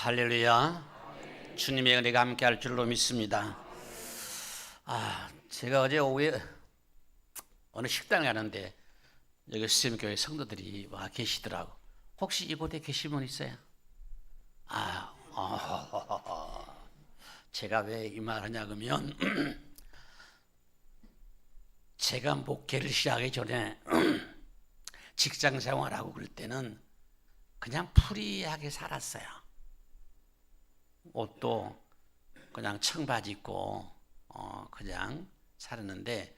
할렐루야. 주님의 은혜가 함께할 줄로 믿습니다. 제가 어제 오후에 어느 식당에 가는데 여기 수sem교회 성도들이 와 계시더라고. 혹시 이곳에 계신 분 있어요? 제가 왜 이 말 하냐 그러면 제가 목회를 시작하기 전에 직장 생활하고 그럴 때는 그냥 프리하게 살았어요. 옷도 그냥 청바지 입고 그냥 살았는데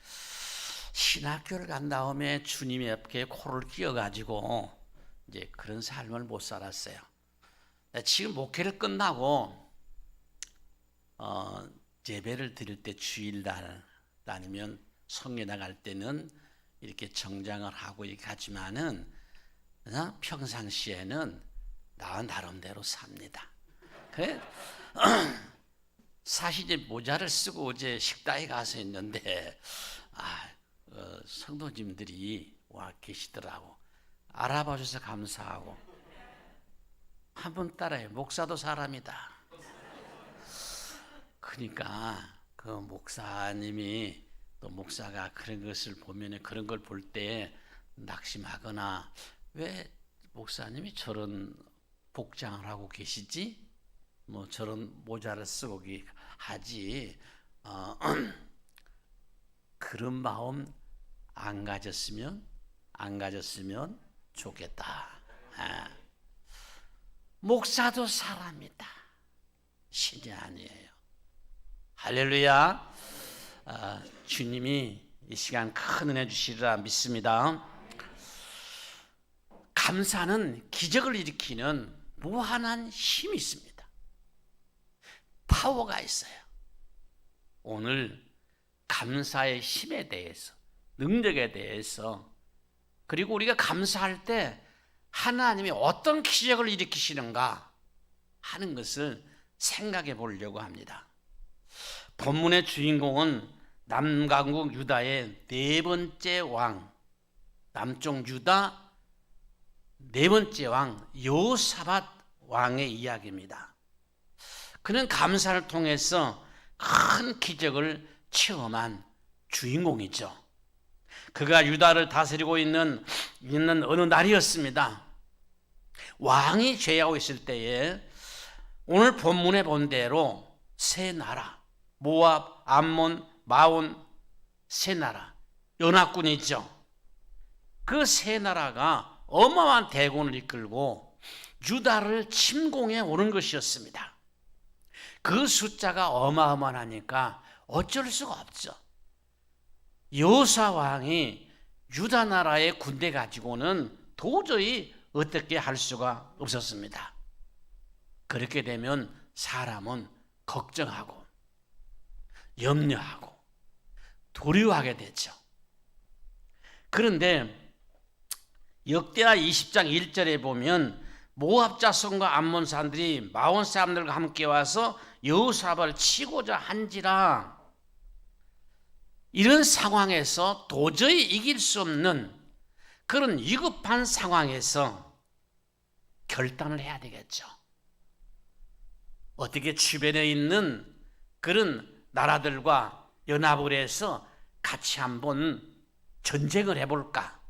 신학교를 간 다음에 주님의 옆에 코를 끼워가지고 이제 그런 삶을 못 살았어요. 지금 목회를 끝나고 예배를 드릴 때 주일날 아니면 성례 나갈 때는 이렇게 정장을 하고 이렇게 하지만은 평상시에는 나 나름대로 삽니다. 그래 사실 이제 모자를 쓰고 어제 식당에 가서 있는데 성도님들이 와 계시더라고. 알아봐 주셔서 감사하고. 한 분 따라해. 목사도 사람이다. 그러니까 그 목사님이 또 목사가 그런 것을 보면 그런 걸 볼 때 낙심하거나 왜 목사님이 저런 복장을 하고 계시지? 뭐 저런 모자를 쓰고 하지. 그런 마음 안 가졌으면 좋겠다. 목사도 사람이다. 신이 아니에요. 할렐루야. 주님이 이 시간 큰 은혜 주시리라 믿습니다. 감사는 기적을 일으키는 무한한 힘이 있습니다. 파워가 있어요. 오늘 감사의 힘에 대해서, 능력에 대해서, 그리고 우리가 감사할 때 하나님이 어떤 기적을 일으키시는가 하는 것을 생각해 보려고 합니다. 본문의 주인공은 남강국 유다의 네 번째 왕, 남쪽 유다 네 번째 왕 여호사밧 왕의 이야기입니다. 그는 감사를 통해서 큰 기적을 체험한 주인공이죠. 그가 유다를 다스리고 있는 어느 날이었습니다. 왕이 죄하고 있을 때에 오늘 본문에 본 대로 세 나라, 모압, 암몬, 마온 세 나라, 연합군이죠. 그 세 나라가 어마어마한 대군을 이끌고 유다를 침공해 오는 것이었습니다. 그 숫자가 어마어마하니까 어쩔 수가 없죠. 여호사 왕이 유다 나라의 군대 가지고는 도저히 어떻게 할 수가 없었습니다. 그렇게 되면 사람은 걱정하고 염려하고 두려워하게 되죠. 그런데 역대하 20장 1절에 보면 모압 자손과 암몬 사람들이 마온 사람들과 함께 와서 여호사밧을 치고자 한지라. 이런 상황에서 도저히 이길 수 없는 그런 위급한 상황에서 결단을 해야 되겠죠. 어떻게 주변에 있는 그런 나라들과 연합을 해서 같이 한번 전쟁을 해볼까?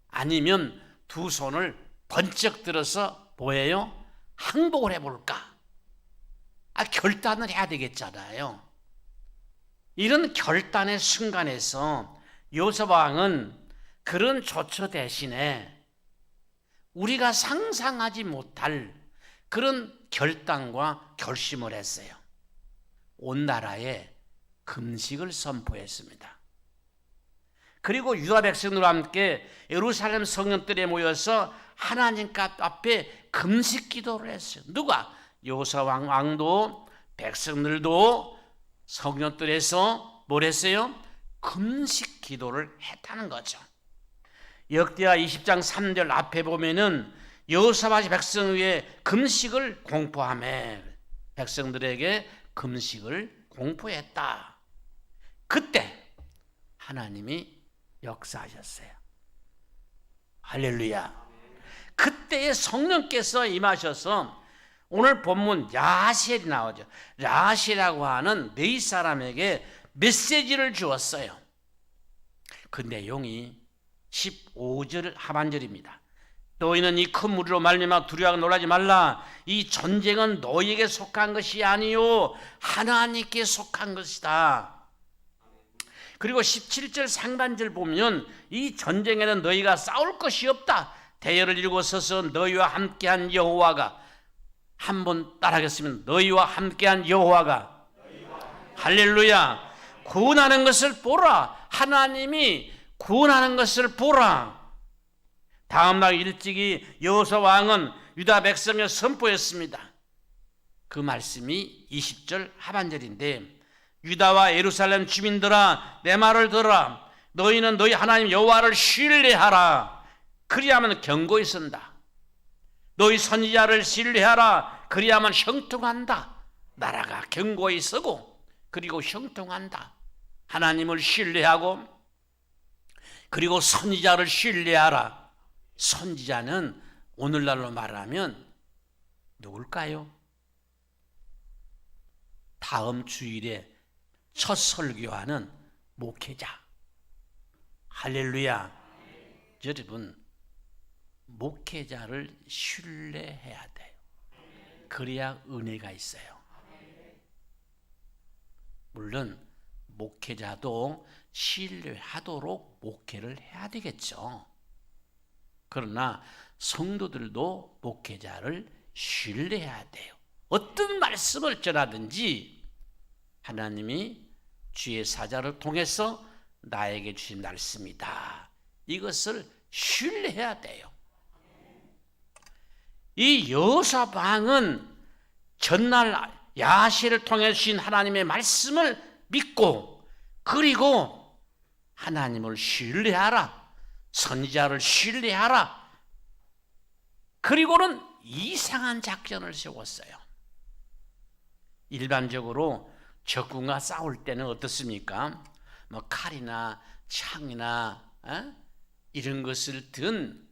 아니면 두 손을 번쩍 들어서 뭐예요? 항복을 해볼까? 결단을 해야 되겠잖아요. 이런 결단의 순간에서 여호사밧 왕은 그런 조처 대신에 우리가 상상하지 못할 그런 결단과 결심을 했어요. 온 나라에 금식을 선포했습니다. 그리고 유다 백성들과 함께 예루살렘 성전들에 모여서 하나님 앞에 금식 기도를 했어요. 누가? 여호사밧 왕도 백성들도 성전들에서 뭘 했어요? 금식 기도를 했다는 거죠. 역대하 20장 3절 앞에 보면은 여호사밧이 백성 위에 금식을 공포하며 백성들에게 금식을 공포했다. 그때 하나님이 역사하셨어요. 할렐루야. 그때의 성령께서 임하셔서 오늘 본문 라헬이 나오죠. 라헬이라고 하는 네 사람에게 메시지를 주었어요. 그 내용이 15절 하반절입니다. 너희는 이 큰 무리로 말미암아 두려워하고 놀라지 말라. 이 전쟁은 너희에게 속한 것이 아니요 하나님께 속한 것이다. 그리고 17절 상반절 보면 이 전쟁에는 너희가 싸울 것이 없다. 대열을 이루고 서서 너희와 함께한 여호와가, 한번 따라하겠습니다. 너희와 함께한 여호와가 할렐루야 구원하는 것을 보라. 하나님이 구원하는 것을 보라. 다음날 일찍이 여호수아 왕은 유다 백성에 선포했습니다. 그 말씀이 20절 하반절인데, 유다와 예루살렘 주민들아 내 말을 들어라. 너희는 너희 하나님 여호와를 신뢰하라. 그리하면 경고히 선다. 너희 선지자를 신뢰하라. 그리하면 형통한다. 나라가 경고히 서고 그리고 형통한다. 하나님을 신뢰하고 그리고 선지자를 신뢰하라. 선지자는 오늘날로 말하면 누굴까요? 다음 주일에 첫 설교하는 목회자. 할렐루야. 여러분, 목회자를 신뢰해야 돼요. 그래야 은혜가 있어요. 물론 목회자도 신뢰하도록 목회를 해야 되겠죠. 그러나 성도들도 목회자를 신뢰해야 돼요. 어떤 말씀을 전하든지 하나님이 주의 사자를 통해서 나에게 주신 말씀이다. 이것을 신뢰해야 돼요. 이 여호수아 왕은 전날 야시를 통해 주신 하나님의 말씀을 믿고 그리고 하나님을 신뢰하라. 선지자를 신뢰하라. 그리고는 이상한 작전을 세웠어요. 일반적으로 적군과 싸울 때는 어떻습니까? 뭐 칼이나 창이나 이런 것을 든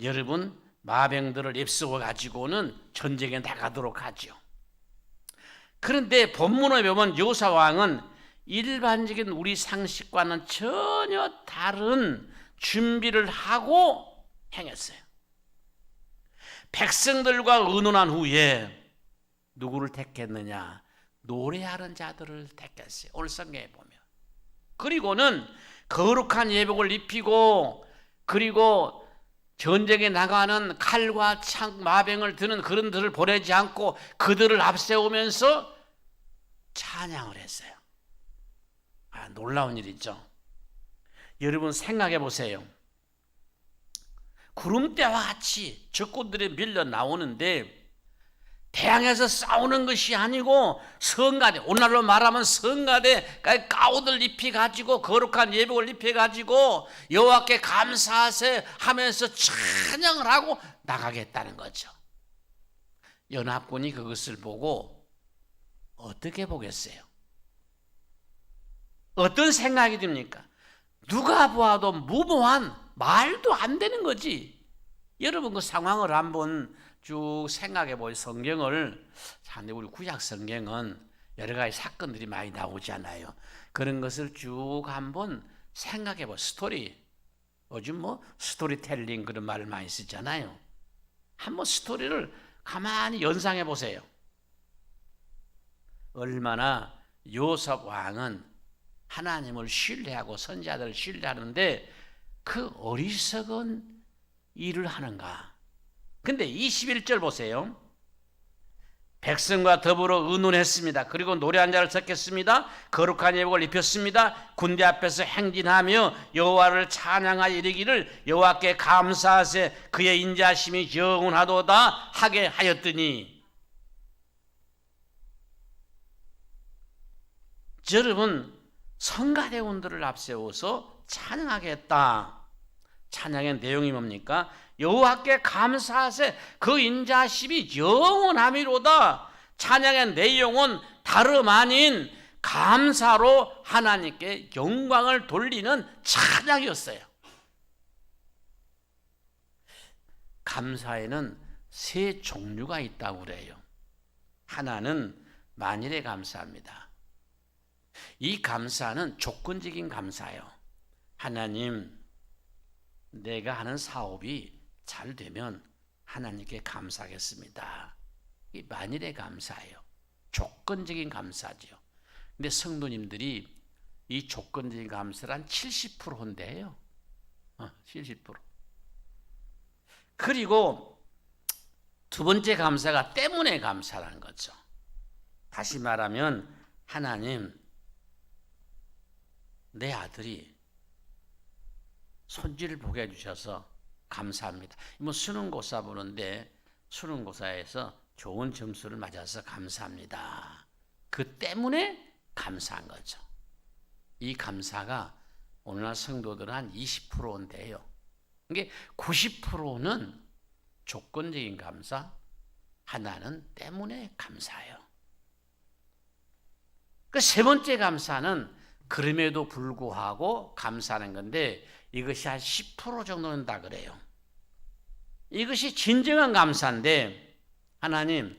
여러분 마병들을 입수어 가지고는 전쟁에 나가도록 하죠. 그런데 본문에 보면 여호수아 왕은 일반적인 우리 상식과는 전혀 다른 준비를 하고 행했어요. 백성들과 의논한 후에 누구를 택했느냐? 노래하는 자들을 택했어요. 오늘 성경에 보면. 그리고는 거룩한 예복을 입히고 그리고 전쟁에 나가는 칼과 창, 마병을 드는 그런들을 보내지 않고 그들을 앞세우면서 찬양을 했어요. 놀라운 일이죠. 여러분 생각해 보세요. 구름대와 같이 적군들이 밀려 나오는데 태양에서 싸우는 것이 아니고 성가대, 오늘날로 말하면 성가대 가옷을 입혀가지고 거룩한 예복을 입혀가지고 여호와께 감사하세 하면서 찬양을 하고 나가겠다는 거죠. 연합군이 그것을 보고 어떻게 보겠어요? 어떤 생각이 듭니까? 누가 보아도 무모한 말도 안 되는 거지. 여러분 그 상황을 한번 쭉 생각해 보세요. 성경을, 근데 우리 구약 성경은 여러 가지 사건들이 많이 나오잖아요. 그런 것을 쭉 한번 생각해 보세요. 스토리, 요즘 뭐 스토리텔링 그런 말을 많이 쓰잖아요. 한번 스토리를 가만히 연상해 보세요. 얼마나 여호수아 왕은 하나님을 신뢰하고 선지자들을 신뢰하는데 그 어리석은 일을 하는가. 근데 21절 보세요. 백성과 더불어 의논했습니다. 그리고 노래 한 자를 섞였습니다. 거룩한 예복을 입혔습니다. 군대 앞에서 행진하며 여호와를 찬양하여 이르기를 여호와께 감사하세 그의 인자하심이 영원하도다 하게 하였더니. 여러분 성가대원들을 앞세워서 찬양하겠다. 찬양의 내용이 뭡니까? 여호와께 감사하세 그 인자하심이 영원함이로다. 찬양의 내용은 다름 아닌 감사로 하나님께 영광을 돌리는 찬양이었어요. 감사에는 세 종류가 있다고 그래요. 하나는 만일에 감사합니다. 이 감사는 조건적인 감사예요. 하나님, 내가 하는 사업이 잘 되면 하나님께 감사하겠습니다. 이 만일의 감사예요. 조건적인 감사죠. 근데 성도님들이 이 조건적인 감사를 한 70%인데요. 70%. 그리고 두 번째 감사가 때문에 감사라는 거죠. 다시 말하면 하나님, 내 아들이 손질을 보게 해주셔서 감사합니다. 뭐 수능고사 보는데 수능고사에서 좋은 점수를 맞아서 감사합니다. 그 때문에 감사한 거죠. 이 감사가 오늘날 성도들은 한 20%인데요. 이게 90%는 조건적인 감사, 하나는 때문에 감사해요. 그 세 번째 감사는 그럼에도 불구하고 감사하는 건데 이것이 한 10% 정도는 다 그래요. 이것이 진정한 감사인데 하나님,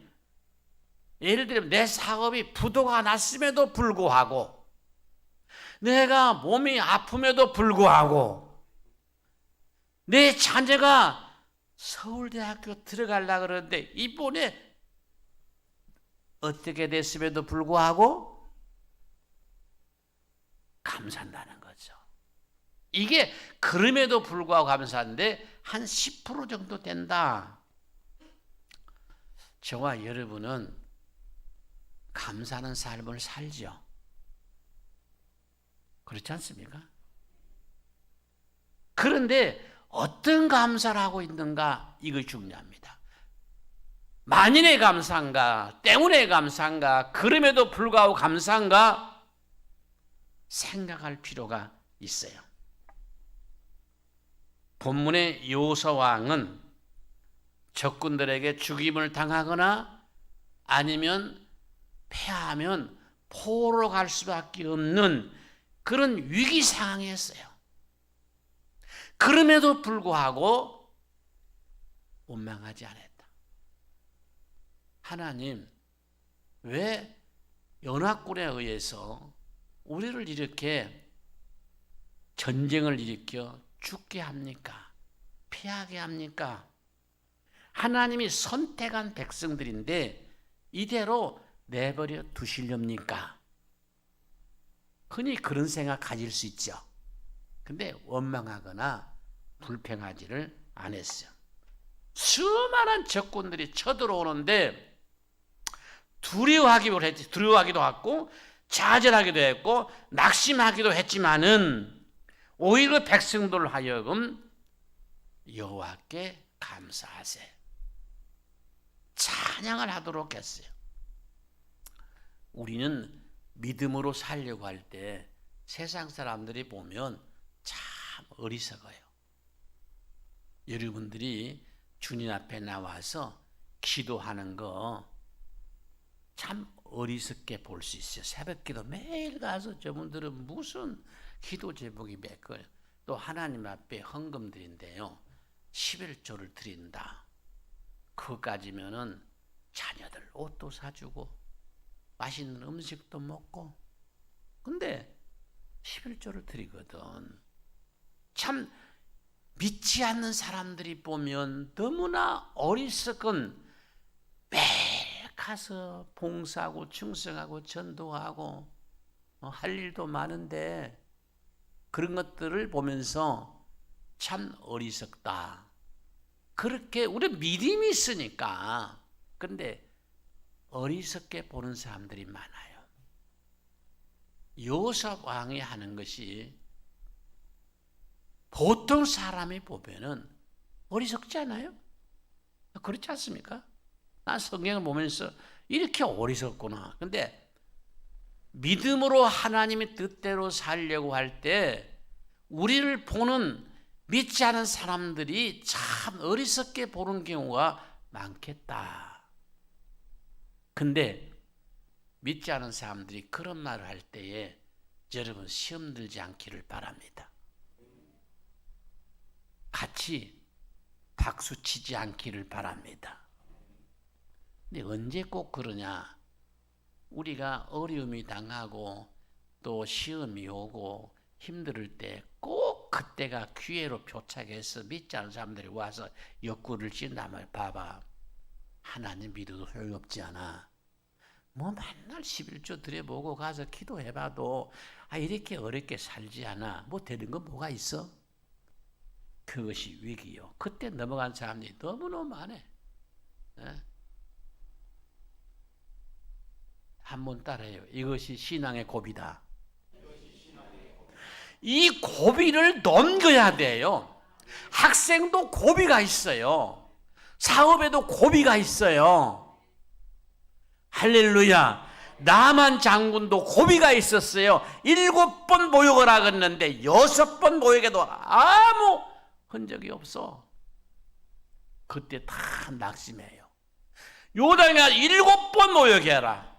예를 들면 내 사업이 부도가 났음에도 불구하고 내가 몸이 아픔에도 불구하고 내 자녀가 서울대학교 들어가려고 그러는데 이번에 어떻게 됐음에도 불구하고 감사한다는 거죠. 이게 그럼에도 불구하고 감사한데 한 10% 정도 된다. 저와 여러분은 감사하는 삶을 살죠. 그렇지 않습니까? 그런데 어떤 감사를 하고 있는가, 이거 중요합니다. 만인의 감사인가, 때문에 감사인가, 그럼에도 불구하고 감사인가 생각할 필요가 있어요. 본문의 요사왕은 적군들에게 죽임을 당하거나 아니면 패하면 포로로 갈 수밖에 없는 그런 위기 상황이었어요. 그럼에도 불구하고 원망하지 않았다. 하나님, 왜 연합군에 의해서 우리를 이렇게 전쟁을 일으켜 죽게 합니까? 피하게 합니까? 하나님이 선택한 백성들인데 이대로 내버려 두시렵니까? 흔히 그런 생각 가질 수 있죠. 근데 원망하거나 불평하지를 않았어요. 수많은 적군들이 쳐들어오는데 두려워하기도 하고 좌절하기도 했고 낙심하기도 했지만은 오히려 백성들 하여금 여호와께 감사하세, 찬양을 하도록 했어요. 우리는 믿음으로 살려고 할 때 세상 사람들이 보면 참 어리석어요. 여러분들이 주님 앞에 나와서 기도하는 거 참 어리석게 볼 수 있어요. 새벽기도 매일 가서 저분들은 무슨 기도 제목이 몇 거예요. 또 하나님 앞에 헌금 드린대요. 11조를 드린다. 그거까지면은 자녀들 옷도 사주고 맛있는 음식도 먹고, 근데 11조를 드리거든. 참 믿지 않는 사람들이 보면 너무나 어리석은, 매일 가서 봉사하고 충성하고 전도하고 할 일도 많은데 그런 것들을 보면서 참 어리석다. 그렇게 우리 믿음이 있으니까. 그런데 어리석게 보는 사람들이 많아요. 요사 왕이 하는 것이 보통 사람이 보면은 어리석지 않아요? 그렇지 않습니까? 난 성경을 보면서 이렇게 어리석구나. 근데 믿음으로 하나님의 뜻대로 살려고 할 때 우리를 보는 믿지 않은 사람들이 참 어리석게 보는 경우가 많겠다. 근데 믿지 않은 사람들이 그런 말을 할 때에 여러분 시험 들지 않기를 바랍니다. 같이 박수 치지 않기를 바랍니다. 근데 언제 꼭 그러냐? 우리가 어려움이 당하고 또 시험이 오고 힘들 때 꼭 그때가 기회로 표착해서 믿지 않는 사람들이 와서 옆구리를 찐다면 봐봐. 하나님 믿어도 소용없지 않아. 뭐 맨날 11조 드려보고 가서 기도해봐도 이렇게 어렵게 살지 않아. 뭐 되는 건 뭐가 있어? 그것이 위기요. 그때 넘어간 사람들이 너무너무 많아. 한번 따라해요. 이것이 신앙의 고비다. 이 고비를 넘겨야 돼요. 학생도 고비가 있어요. 사업에도 고비가 있어요. 할렐루야. 나만 장군도 고비가 있었어요. 7번 모욕을 하겠는데 6번 모욕에도 아무 흔적이 없어. 그때 다 낙심해요. 요단이가 7번 모욕해라.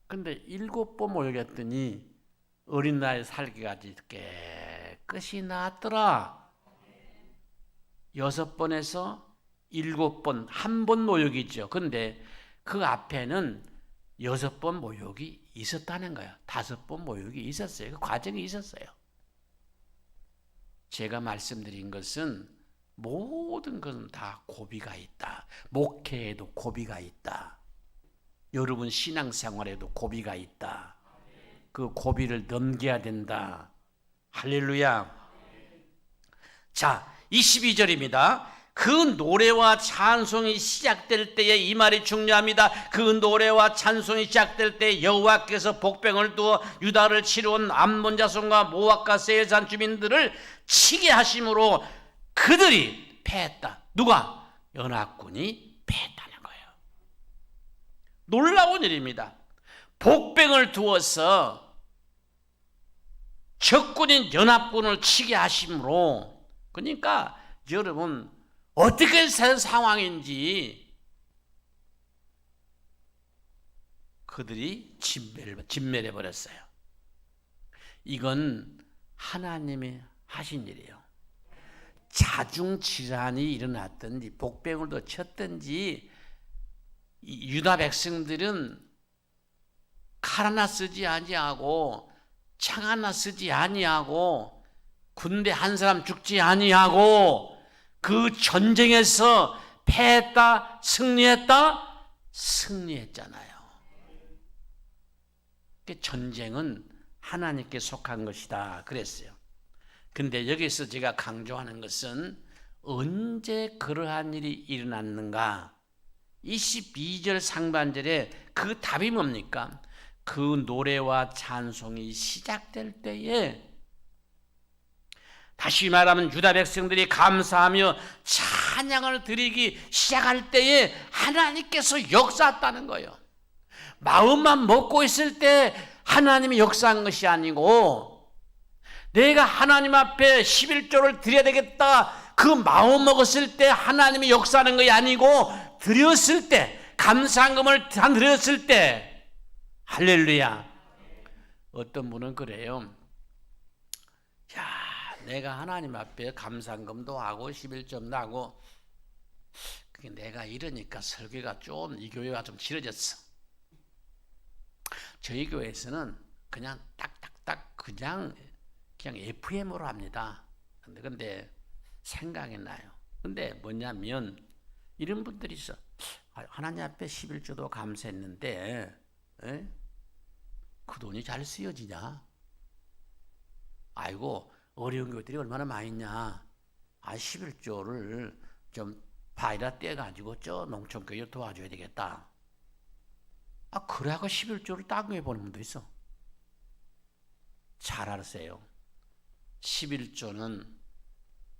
근데 7번 모욕했더니 어린 나이에 살기까지 깨끗이 나았더라. 6번에서 7번, 한 번 모욕이죠. 근데 그 앞에는 6번 모욕이 있었다는 거예요. 5번 모욕이 있었어요. 그 과정이 있었어요. 제가 말씀드린 것은 모든 것은 다 고비가 있다. 목회에도 고비가 있다. 여러분 신앙생활에도 고비가 있다. 그 고비를 넘겨야 된다. 할렐루야. 자, 22절입니다. 그 노래와 찬송이 시작될 때에 이 말이 중요합니다. 그 노래와 찬송이 시작될 때 여호와께서 복병을 두어 유다를 치러온 암몬 자손과 모압과 세산 주민들을 치게 하심으로 그들이 패했다. 누가? 연합군이 패했다는 거예요. 놀라운 일입니다. 복병을 두어서 적군인 연합군을 치게 하심으로, 그러니까 여러분 어떻게 된 상황인지 그들이 진멸해 버렸어요. 이건 하나님이 하신 일이에요. 자중질환이 일어났든지 복병을 더 쳤든지 유다 백성들은 칼 하나 쓰지 아니하고 창 하나 쓰지 아니하고 군대 한 사람 죽지 아니하고 그 전쟁에서 패했다, 승리했다, 승리했잖아요. 전쟁은 하나님께 속한 것이다 그랬어요. 근데 여기서 제가 강조하는 것은 언제 그러한 일이 일어났는가? 22절 상반절에 그 답이 뭡니까? 그 노래와 찬송이 시작될 때에, 다시 말하면 유다 백성들이 감사하며 찬양을 드리기 시작할 때에 하나님께서 역사했다는 거예요. 마음만 먹고 있을 때 하나님이 역사한 것이 아니고, 내가 하나님 앞에 11조를 드려야 되겠다 그 마음 먹었을 때 하나님이 역사하는 것이 아니고, 드렸을 때, 감사금을 드렸을 때, 할렐루야. 어떤 분은 그래요. 야, 내가 하나님 앞에 감사금도 하고 11조도 하고, 내가 이러니까 설교가 좀, 이 교회가 좀 길어졌어. 저희 교회에서는 그냥 딱딱딱 그냥 FM으로 합니다. 근데 생각이 나요. 근데 뭐냐면 이런 분들이 있어. 하나님 앞에 11조도 감사했는데 그 돈이 잘 쓰여지냐? 아이고 어려운 교회들이 얼마나 많이 있냐? 11조를 좀 바이라 떼가지고 저 농촌교회 도와줘야 되겠다. 그래가 11조를 땅에 보는 분도 있어. 잘 알았어요. 11조는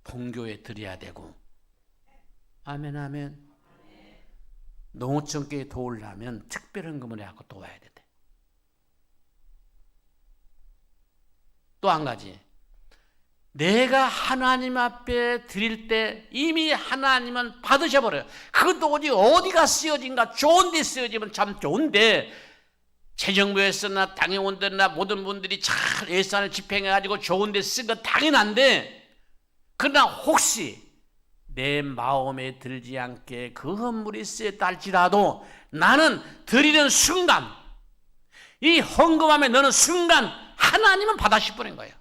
본교에 드려야 되고, 아멘 아멘. 농어촌교회 도우려면 특별헌금을 해갖고 도와야 돼. 또 한 가지, 내가 하나님 앞에 드릴 때 이미 하나님은 받으셔버려요. 그 돈이 어디가 쓰여진가? 좋은 데 쓰여지면 참 좋은데, 재정부에서나 당회원들이나 모든 분들이 잘 예산을 집행해가지고 좋은 데 쓴 건 당연한데, 그러나 혹시 내 마음에 들지 않게 그 헌물이 쓰였달지라도 나는 드리는 순간, 이 헌금함에 넣는 순간 하나님은 받아실 분인 거예요.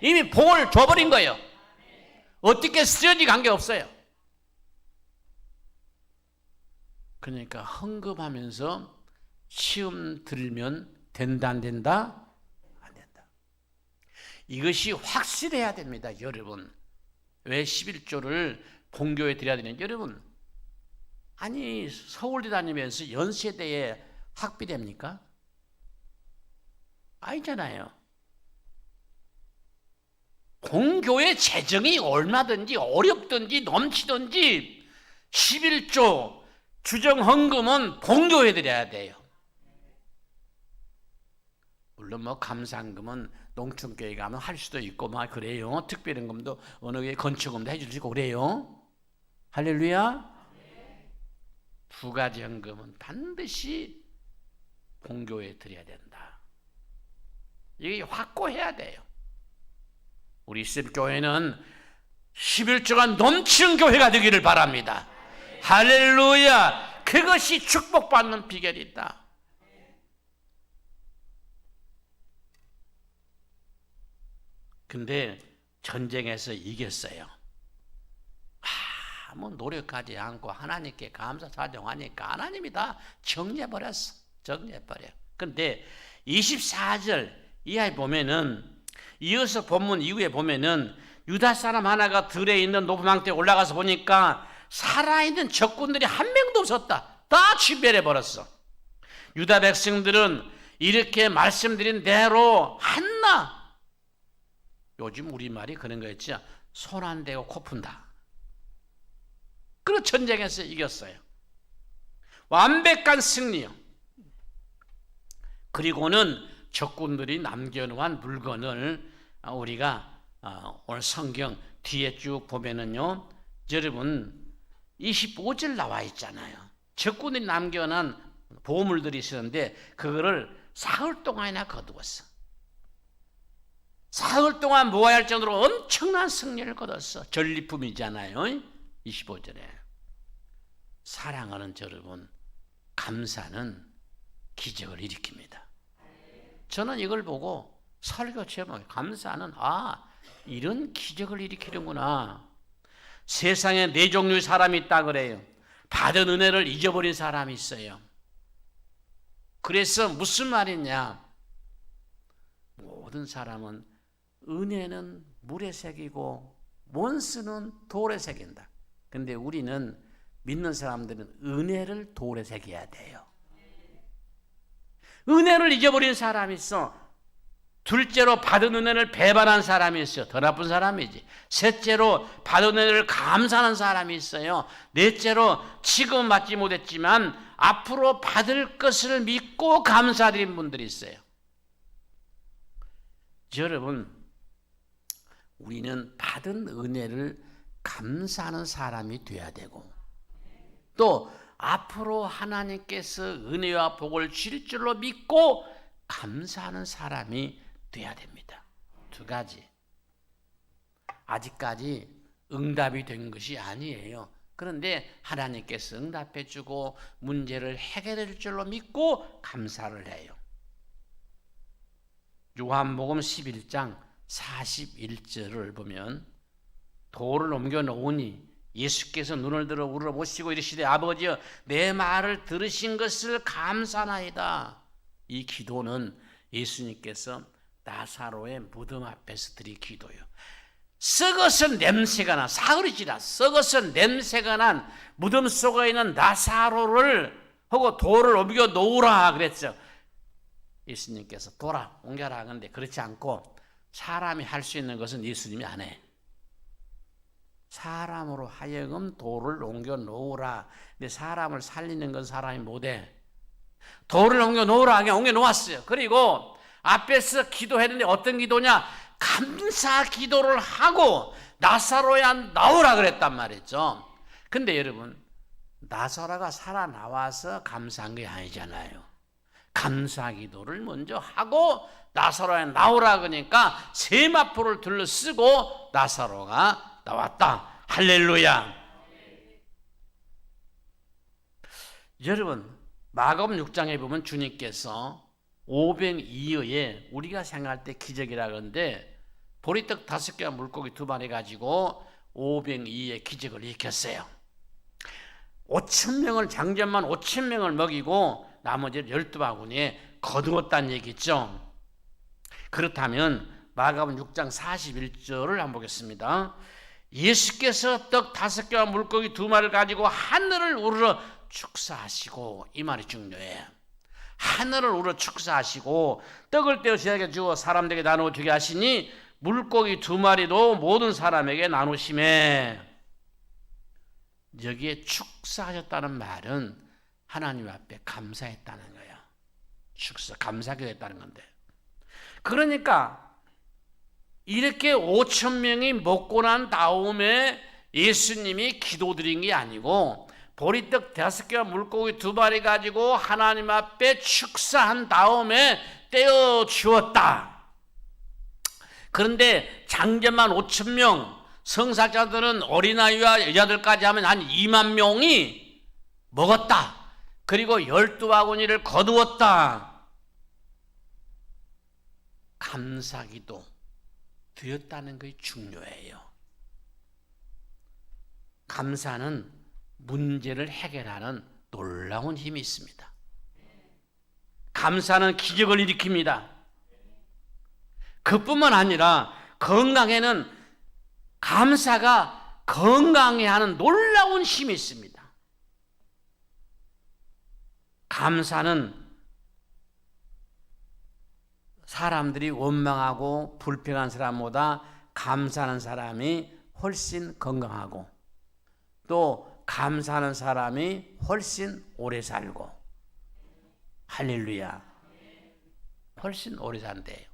이미 복을 줘버린 거예요. 어떻게 쓰여지 관계없어요. 그러니까 헌금하면서 시험 들면 된다 안 된다? 안 된다. 이것이 확실해야 됩니다. 여러분, 왜 11조를 본교에 드려야 되냐? 여러분, 아니 서울대 다니면서 연세대에 학비 됩니까? 아니잖아요. 본교의 재정이 얼마든지 어렵든지 넘치든지 11조 주정헌금은 본교에 드려야 돼요. 물론 뭐 감사헌금은 농촌교회 가면 할 수도 있고 막 그래요. 특별헌금도 어느 교회 건축금도 해주시고 그래요. 할렐루야. 두 가지 헌금은 반드시 본교에 드려야 된다. 이게 확고해야 돼요. 우리 습교회는 11조가 넘치는 교회가 되기를 바랍니다. 할렐루야. 그것이 축복받는 비결이다. 근데 전쟁에서 이겼어요. 뭐 노력하지 않고 하나님께 감사 사정하니까 하나님이 다 정리해버렸어. 정리해버려. 근데 24절 이하에 보면은, 이어서 본문 이후에 보면은 유다 사람 하나가 들에 있는 높은 망대에 올라가서 보니까 살아있는 적군들이 한 명도 없었다. 다 진멸해버렸어. 유다 백성들은 이렇게 말씀드린 대로 한나, 요즘 우리말이 그런 거 있죠. 손 안 대고 코 푼다. 그런 전쟁에서 이겼어요. 완벽한 승리요. 그리고는 적군들이 남겨놓은 물건을 우리가 오늘 성경 뒤에 쭉 보면은요, 여러분 25절 나와 있잖아요. 적군들이 남겨놓은 보물들이 있었는데 그거를 사흘 동안이나 거두었어. 사흘 동안 모아야 할 정도로 엄청난 승리를 거뒀어. 전리품이잖아요. 25절에. 사랑하는 여러분, 감사는 기적을 일으킵니다. 저는 이걸 보고 설교 제목, 감사는 이런 기적을 일으키는구나. 세상에 네 종류의 사람이 있다 그래요. 받은 은혜를 잊어버린 사람이 있어요. 그래서 무슨 말이냐? 모든 사람은 은혜는 물에 새기고 원수는 돌에 새긴다. 근데 우리는 믿는 사람들은 은혜를 돌에 새겨야 돼요. 은혜를 잊어버린 사람이 있어. 둘째로 받은 은혜를 배반한 사람이 있어요. 더 나쁜 사람이지. 셋째로 받은 은혜를 감사하는 사람이 있어요. 넷째로 지금 받지 못했지만 앞으로 받을 것을 믿고 감사드린 분들이 있어요. 여러분, 우리는 받은 은혜를 감사하는 사람이 돼야 되고, 또 앞으로 하나님께서 은혜와 복을 주실 줄로 믿고 감사하는 사람이 돼야 됩니다. 두 가지. 아직까지 응답이 된 것이 아니에요. 그런데 하나님께서 응답해 주고 문제를 해결해 줄 줄로 믿고 감사를 해요. 요한복음 11장 41절을 보면, 돌을 옮겨 놓으니 예수께서 눈을 들어 우러보시고 이르시되 아버지여 내 말을 들으신 것을 감사나이다. 이 기도는 예수님께서 나사로의 무덤 앞에서 드린 기도예요. 썩어서 냄새가 나, 사흘이 지나 썩어서 냄새가 난 무덤 속에 있는 나사로를 하고 돌을 옮겨 놓으라 그랬죠. 예수님께서 돌아 옮겨라 하는데 그렇지 않고 사람이 할 수 있는 것은 예수님이 안 해. 사람으로 하여금 돌을 옮겨 놓으라. 근데 사람을 살리는 건 사람이 못해. 돌을 옮겨 놓으라 하게 옮겨 놓았어요. 그리고 앞에서 기도했는데 어떤 기도냐? 감사 기도를 하고 나사로야 나오라 그랬단 말이죠. 근데 여러분, 나사로가 살아나와서 감사한 게 아니잖아요. 감사 기도를 먼저 하고 나사로야 나오라 그러니까 세마포를 둘러쓰고 나사로가 나왔다. 할렐루야. 여러분, 마가복음 6장에 보면 주님께서 502여에 우리가 생각할 때 기적이라 그러는데 보리떡 5개와 물고기 2마리 가지고 502의 기적을 일으켰어요. 5,000명을 장전만 5,000명을 먹이고 나머지 12바구니에 거두었다는 얘기죠. 그렇다면 마가복음 6장 41절을 한번 보겠습니다. 예수께서 떡 5개와 물고기 2마리를 가지고 하늘을 우러러 축사하시고, 이 말이 중요해요. 하늘을 우러러 축사하시고 떡을 떼어 제자에게 주어 사람들에게 나누어 주게 하시니 물고기 2마리도 모든 사람에게 나누심에, 여기에 축사하셨다는 말은 하나님 앞에 감사했다는 거예요. 축사, 감사기도했다는 건데, 그러니까 이렇게 5,000명이 먹고 난 다음에 예수님이 기도드린 게 아니고 보리떡 5개와 물고기 2마리 가지고 하나님 앞에 축사한 다음에 떼어 주었다. 그런데 장제만 5,000명, 성사자들은 어린아이와 여자들까지 하면 한 2만 명이 먹었다. 그리고 12바구니를 거두었다. 감사기도 드렸다는 것이 중요해요. 감사는 문제를 해결하는 놀라운 힘이 있습니다. 감사는 기적을 일으킵니다. 그뿐만 아니라 건강에는 감사가 건강해 하는 놀라운 힘이 있습니다. 감사는 사람들이 원망하고 불평한 사람보다 감사하는 사람이 훨씬 건강하고, 또 감사하는 사람이 훨씬 오래 살고, 할렐루야, 훨씬 오래 산대요.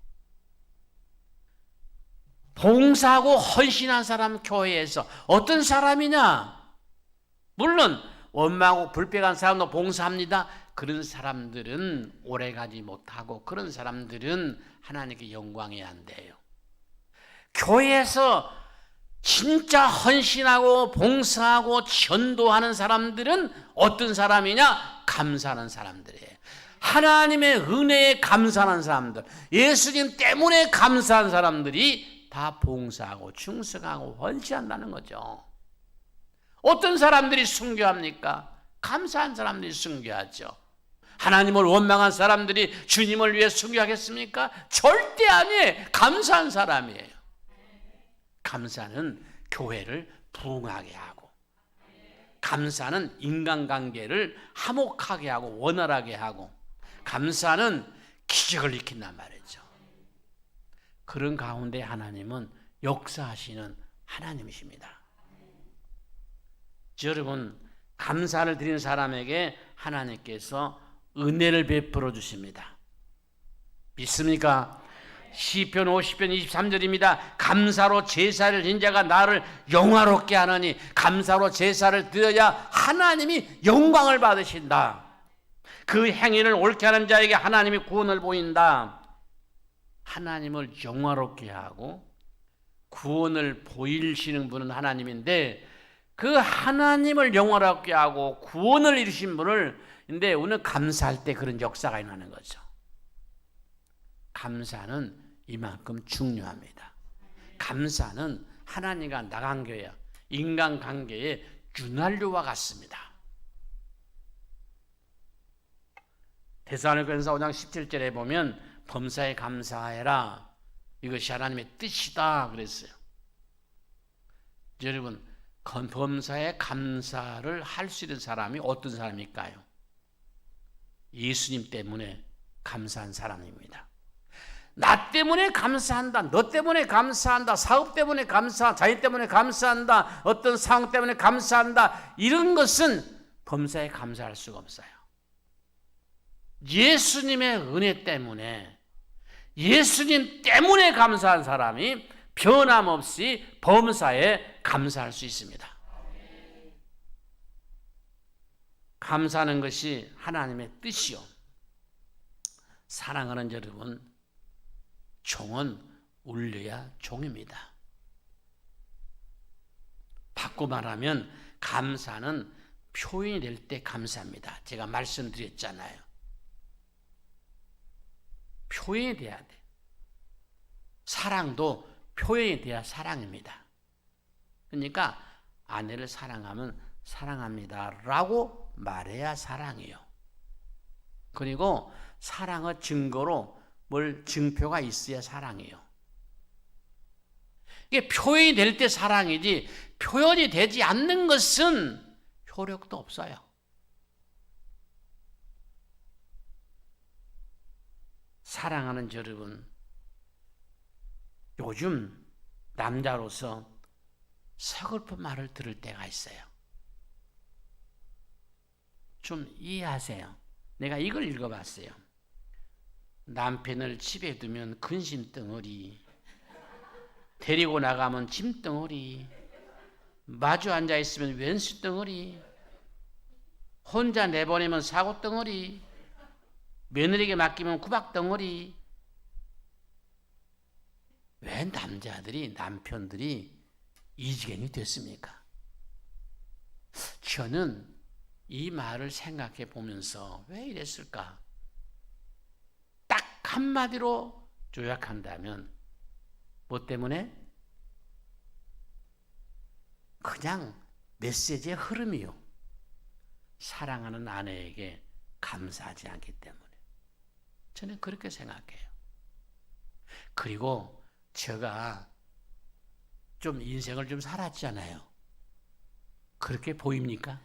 봉사하고 헌신한 사람 교회에서 어떤 사람이냐? 물론 원망하고 불평한 사람도 봉사합니다. 그런 사람들은 오래가지 못하고 그런 사람들은 하나님께 영광해야 한대요. 교회에서 진짜 헌신하고 봉사하고 전도하는 사람들은 어떤 사람이냐? 감사하는 사람들이에요. 하나님의 은혜에 감사하는 사람들, 예수님 때문에 감사한 사람들이 다 봉사하고 충성하고 헌신한다는 거죠. 어떤 사람들이 순교합니까? 감사한 사람들이 순교하죠. 하나님을 원망한 사람들이 주님을 위해 순교하겠습니까? 절대 아니에요. 감사한 사람이에요. 감사는 교회를 부흥하게 하고, 감사는 인간관계를 화목하게 하고 원활하게 하고, 감사는 기적을 일으킨단 말이죠. 그런 가운데 하나님은 역사하시는 하나님이십니다. 여러분, 감사를 드리는 사람에게 하나님께서 은혜를 베풀어 주십니다. 믿습니까? 시편 50편 23절입니다. 감사로 제사를 드린 자가 나를 영화롭게 하느니, 감사로 제사를 드려야 하나님이 영광을 받으신다. 그 행위를 옳게 하는 자에게 하나님이 구원을 보인다. 하나님을 영화롭게 하고 구원을 보이시는 분은 하나님인데, 그 하나님을 영화롭게 하고 구원을 이루신 분을, 근데 오늘 감사할 때 그런 역사가 일어나는 거죠. 감사는 이만큼 중요합니다. 감사는 하나님과 나관계와 인간관계의 윤활유와 같습니다. 데살로니가전서 5장 17절에 보면 범사에 감사해라, 이것이 하나님의 뜻이다 그랬어요. 여러분, 범사에 감사를 할 수 있는 사람이 어떤 사람일까요? 예수님 때문에 감사한 사람입니다. 나 때문에 감사한다, 너 때문에 감사한다, 사업 때문에 감사한다, 자녀 때문에 감사한다, 어떤 상황 때문에 감사한다, 이런 것은 범사에 감사할 수가 없어요. 예수님의 은혜 때문에, 예수님 때문에 감사한 사람이 변함없이 범사에 감사할 수 있습니다. 감사하는 것이 하나님의 뜻이요, 사랑하는 여러분, 종은 울려야 종입니다. 바꿔 말하면 감사는 표현이 될 때 감사합니다. 제가 말씀드렸잖아요. 표현이 돼야 돼. 사랑도 표현이 돼야 사랑입니다. 그러니까 아내를 사랑하면 사랑합니다 라고 말해야 사랑이에요. 그리고 사랑의 증거로 뭘 증표가 있어야 사랑이에요. 이게 표현이 될 때 사랑이지 표현이 되지 않는 것은 효력도 없어요. 사랑하는 여러분, 요즘 남자로서 서글픈 말을 들을 때가 있어요. 좀 이해하세요. 내가 이걸 읽어봤어요. 남편을 집에 두면 근심덩어리, 데리고 나가면 짐덩어리, 마주 앉아있으면 왼수덩어리, 혼자 내보내면 사고덩어리, 며느리에게 맡기면 구박덩어리. 왜 남자들이, 남편들이 이 지경이 됐습니까? 저는 이 말을 생각해 보면서 왜 이랬을까? 딱 한마디로 요약한다면 뭐 때문에? 그냥 메시지의 흐름이요. 사랑하는 아내에게 감사하지 않기 때문에. 저는 그렇게 생각해요. 그리고 제가 좀 인생을 좀 살았잖아요. 그렇게 보입니까?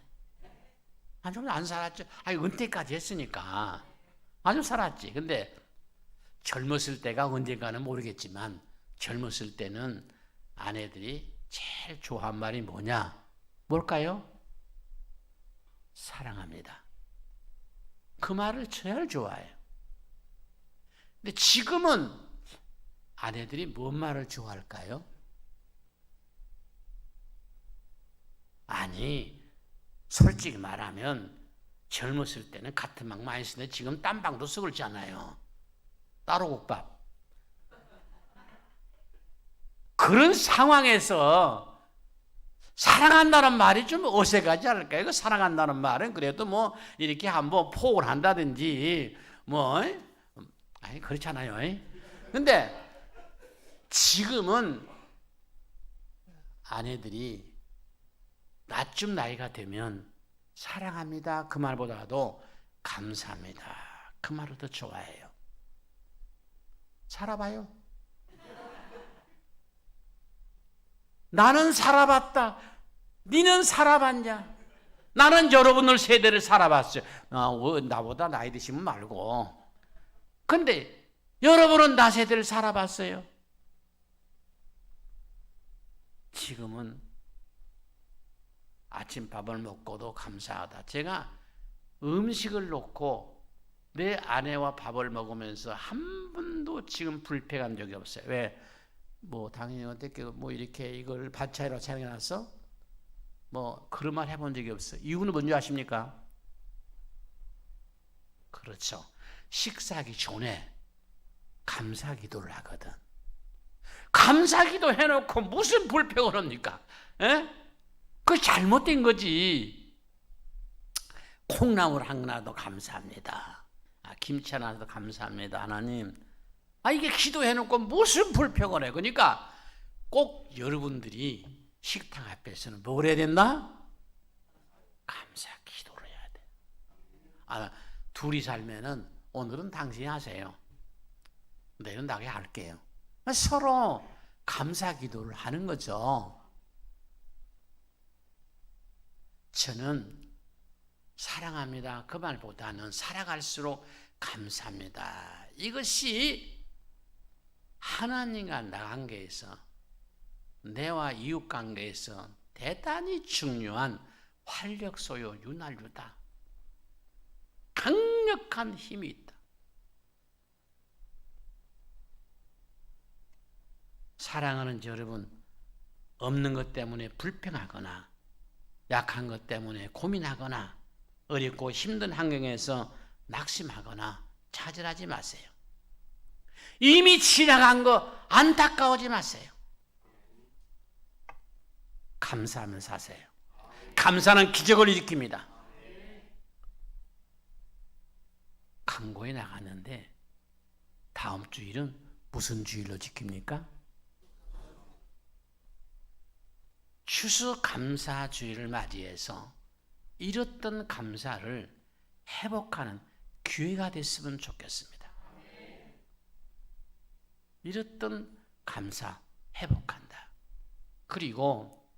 좀 안 살았죠. 은퇴까지 했으니까. 좀 살았지. 근데 젊었을 때가 언젠가는 모르겠지만 젊었을 때는 아내들이 제일 좋아한 말이 뭐냐? 뭘까요? 사랑합니다. 그 말을 제일 좋아해요. 근데 지금은 아내들이 뭔 말을 좋아할까요? 아니, 솔직히 말하면 젊었을 때는 같은 막 많이 쓰는데 지금 딴 방도 썩을잖아요. 따로국밥. 그런 상황에서 사랑한다는 말이 좀 어색하지 않을까요? 그 사랑한다는 말은 그래도 뭐 이렇게 한번 포옹을 한다든지 그렇잖아요. 근데 지금은 아내들이 나쯤 나이가 되면 사랑합니다 그 말보다도 감사합니다 그 말을 더 좋아해요. 살아봐요. 나는 살아봤다. 니는 살아봤냐? 나는 여러분들 세대를 살아봤어요. 나보다 나이 드시면 말고. 근데 여러분은 나 세대를 살아봤어요. 지금은 아침밥을 먹고도 감사하다. 제가 음식을 놓고 내 아내와 밥을 먹으면서 한 번도 지금 불평한 적이 없어요. 왜? 당연히 어떻게 이렇게 이걸 반찬이라고 생각해놨어? 그런 말 해본 적이 없어요. 이유는 뭔지 아십니까? 그렇죠. 식사하기 전에 감사 기도를 하거든. 감사 기도 해놓고 무슨 불평을 합니까? 그거 잘못된 거지. 콩나물 하나도 감사합니다. 김치 하나도 감사합니다. 하나님. 이게 기도해놓고 무슨 불평을 해. 그러니까 꼭 여러분들이 식탁 앞에서는 뭘 해야 된다? 감사 기도를 해야 돼. 둘이 살면은 오늘은 당신이 하세요. 내일은 나게 할게요. 서로 감사 기도를 하는 거죠. 저는 사랑합니다 그 말보다는 살아갈수록 감사합니다. 이것이 하나님과 나 관계에서 내와 이웃 관계에서 대단히 중요한 활력소요 윤활유다. 강력한 힘이 있다. 사랑하는 여러분, 없는 것 때문에 불평하거나 약한 것 때문에 고민하거나 어렵고 힘든 환경에서 낙심하거나 차별하지 마세요. 이미 지나간 거 안타까워하지 마세요. 감사하면서 사세요. 감사는 기적을 일으킵니다. 강고에 나갔는데 다음 주일은 무슨 주일로 지킵니까? 추수감사주일을 맞이해서 잃었던 감사를 회복하는 기회가 됐으면 좋겠습니다. 잃었던 감사 회복한다. 그리고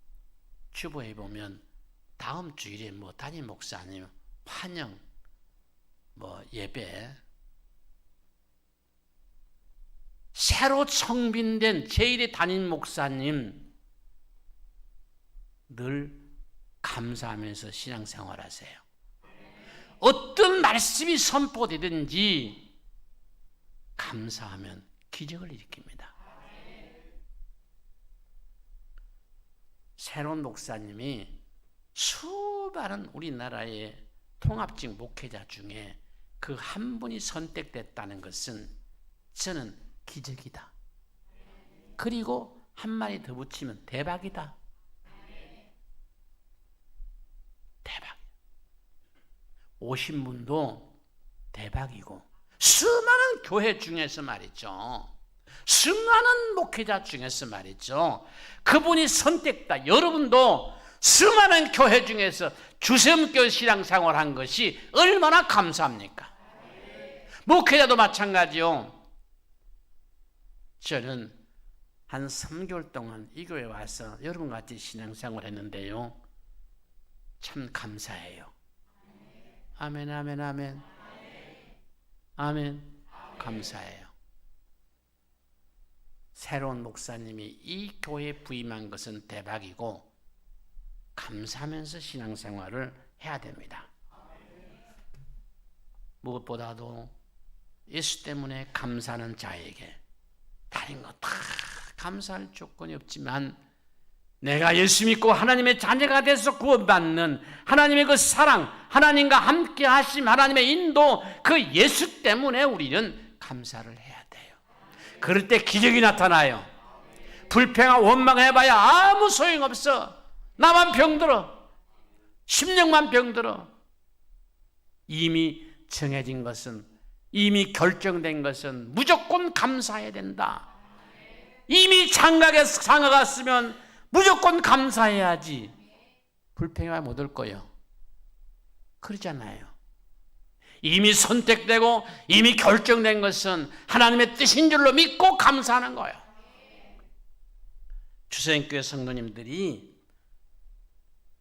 주보에 보면 다음 주일에 담임 목사님 환영 예배, 새로 청빈된 제1의 담임 목사님 늘 감사하면서 신앙생활하세요. 어떤 말씀이 선포되든지 감사하면 기적을 일으킵니다. 새로운 목사님이 수많은 우리나라의 통합직 목회자 중에 그 한 분이 선택됐다는 것은 저는 기적이다. 그리고 한 마디 더 붙이면 대박이다. 대박. 오신 분도 대박이고 수많은 교회 중에서 말이죠. 수많은 목회자 중에서 말이죠. 그분이 선택다. 여러분도 수많은 교회 중에서 주섬교 신앙생활한 것이 얼마나 감사합니까? 목회자도 마찬가지요. 저는 한 3개월 동안 이 교회에 와서 여러분과 같이 신앙생활 했는데요. 참 감사해요. 아멘, 아멘, 아멘. 아멘. 감사해요. 새로운 목사님이 이 교회에 부임한 것은 대박이고 감사하면서 신앙생활을 해야 됩니다. 무엇보다도 예수 때문에 감사하는 자에게 다른 거 다 감사할 조건이 없지만 내가 예수 믿고 하나님의 자녀가 돼서 구원받는 하나님의 그 사랑, 하나님과 함께 하심, 하나님의 인도, 그 예수 때문에 우리는 감사를 해야 돼요. 그럴 때 기적이 나타나요. 불평하고 원망해봐야 아무 소용없어. 나만 병들어. 심령만 병들어. 이미 정해진 것은, 이미 결정된 것은 무조건 감사해야 된다. 이미 장가에 상가갔으면 무조건 감사해야지. 불평해 못 올 거예요. 그러잖아요. 이미 선택되고 이미 결정된 것은 하나님의 뜻인 줄로 믿고 감사하는 거예요. 주선교회 성도님들이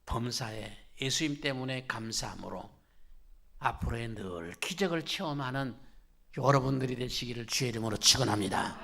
범사에 예수님 때문에 감사함으로 앞으로의 늘 기적을 체험하는 여러분들이 되시기를 주의 이름으로 축원합니다.